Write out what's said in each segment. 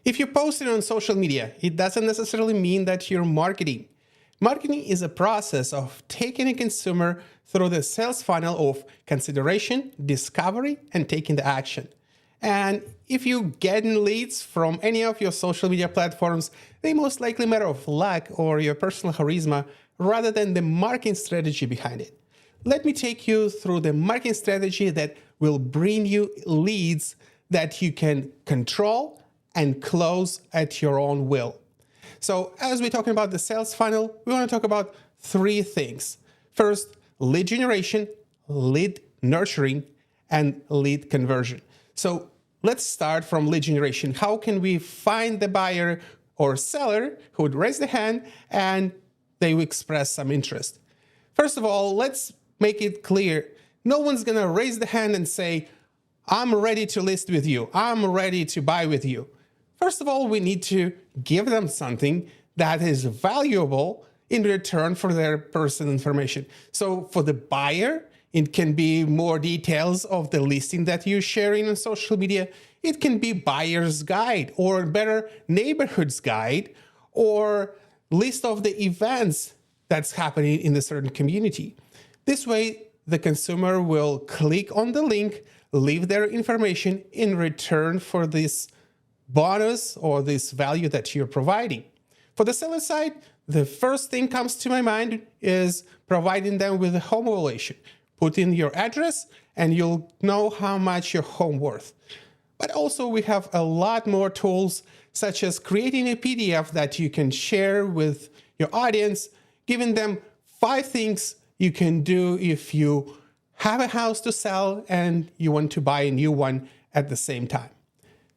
If you post it on social media, it doesn't necessarily mean that you're marketing. Marketing is a process of taking a consumer through the sales funnel of consideration, discovery, and taking the action. And if you get leads from any of your social media platforms, they most likely matter of luck or your personal charisma rather than the marketing strategy behind it. Let me take you through the marketing strategy that will bring you leads that you can control and close at your own will. So as we're talking about the sales funnel, we want to talk about three things. First, lead generation, lead nurturing, and lead conversion. So let's start from lead generation. How can we find the buyer or seller who would raise the hand and they will express some interest? First of all, let's make it clear. No one's going to raise the hand and say, I'm ready to list with you. I'm ready to buy with you. First of all, we need to give them something that is valuable in return for their personal information. So for the buyer, it can be more details of the listing that you're sharing on social media. It can be buyer's guide or better neighborhood's guide or list of the events that's happening in a certain community. This way, the consumer will click on the link, leave their information in return for this bonus or this value that you're providing. For the seller side, the first thing comes to my mind is providing them with a home evaluation. Put in your address and you'll know how much your home worth. But also we have a lot more tools such as creating a PDF that you can share with your audience, giving them 5 things you can do if you have a house to sell and you want to buy a new one at the same time.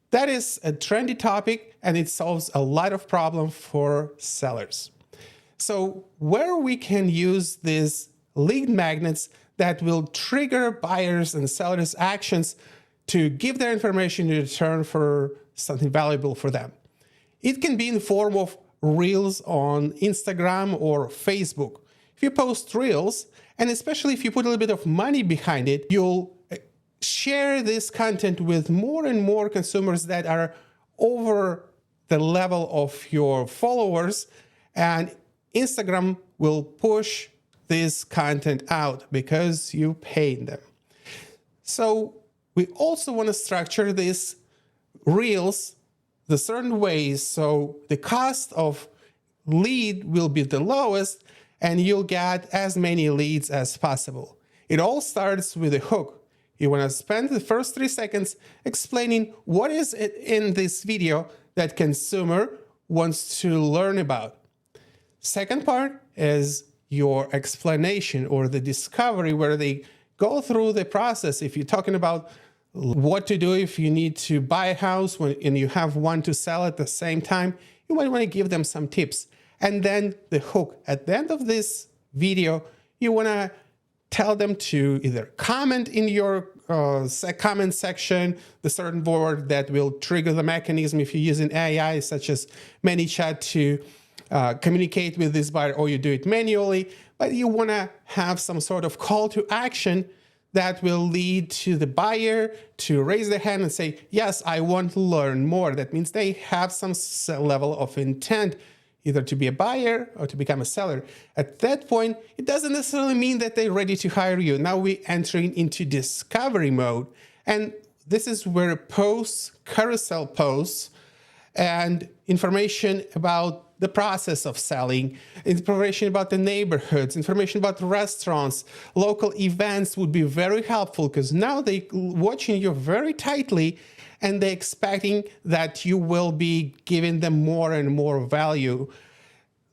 That is a trendy topic and it solves a lot of problems for sellers. So where we can use these lead magnets that will trigger buyers and sellers' actions to give their information in return for something valuable for them. It can be in the form of reels on Instagram or Facebook. If you post reels, and especially if you put a little bit of money behind it, you'll share this content with more and more consumers that are over the level of your followers, and Instagram will push this content out because you paid them. So we also want to structure these reels the certain ways so the cost of lead will be the lowest and you'll get as many leads as possible. It all starts with a hook. You want to spend the first 3 seconds explaining what is it in this video that consumer wants to learn about. Second part is your explanation or the discovery where they go through the process. If you're talking about what to do if you need to buy a house and you have one to sell at the same time, you might want to give them some tips. And then the hook. At the end of this video, you want to tell them to either comment in your comment section, the certain word that will trigger the mechanism if you're using AI, such as ManyChat, to communicate with this buyer, or you do it manually. But you want to have some sort of call to action that will lead to the buyer to raise their hand and say, yes, I want to learn more. That means they have some level of intent, either to be a buyer or to become a seller. At that point, it doesn't necessarily mean that they're ready to hire you. Now we're entering into discovery mode. And this is where posts, carousel posts, and information about the process of selling, information about the neighborhoods, information about restaurants, local events would be very helpful because now they're watching you very tightly and they're expecting that you will be giving them more and more value.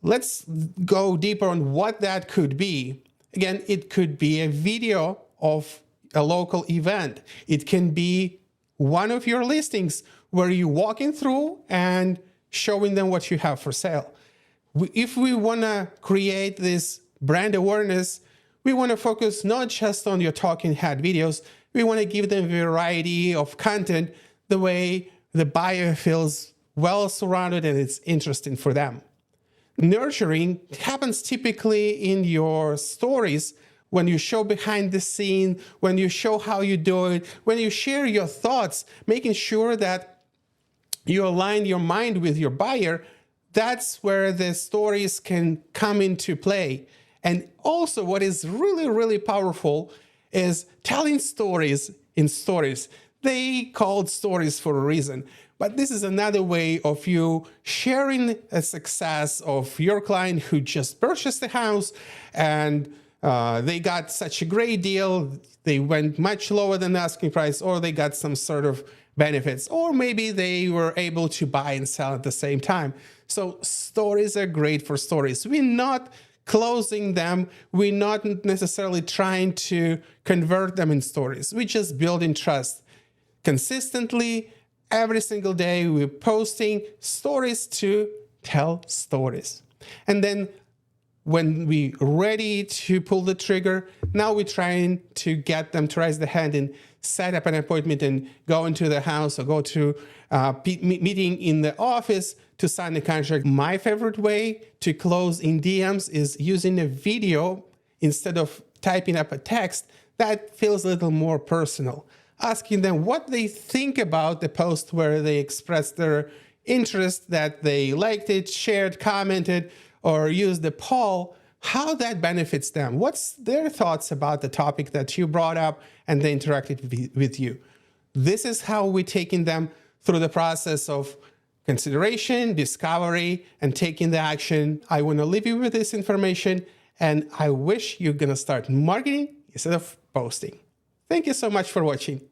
Let's go deeper on what that could be. Again, it could be a video of a local event. It can be one of your listings where you're walking through and showing them what you have for sale. If we want to create this brand awareness, we want to focus not just on your talking head videos. We want to give them a variety of content the way the buyer feels well surrounded and it's interesting for them. Nurturing happens typically in your stories when you show behind the scene, when you show how you do it, when you share your thoughts, making sure that you align your mind with your buyer, that's where the stories can come into play. And also, what is really, really powerful is telling stories in stories. They called stories for a reason, but this is another way of you sharing a success of your client who just purchased the house and they got such a great deal. They went much lower than the asking price, or they got some sort of benefits, or maybe they were able to buy and sell at the same time. So stories are great for stories. We're not closing them. We're not necessarily trying to convert them in stories. We're just building trust. Consistently, every single day, we're posting stories to tell stories. And then when we're ready to pull the trigger, now we're trying to get them to raise the hand and set up an appointment and go into the house or go to meeting in the office to sign the contract. My favorite way to close in DMs is using a video instead of typing up a text. That feels a little more personal. Asking them what they think about the post where they expressed their interest, that they liked it, shared, commented, or used the poll, how that benefits them. What's their thoughts about the topic that you brought up and they interacted with you. This is how we're taking them through the process of consideration, discovery, and taking the action. I want to leave you with this information, and I wish you're going to start marketing instead of posting. Thank you so much for watching.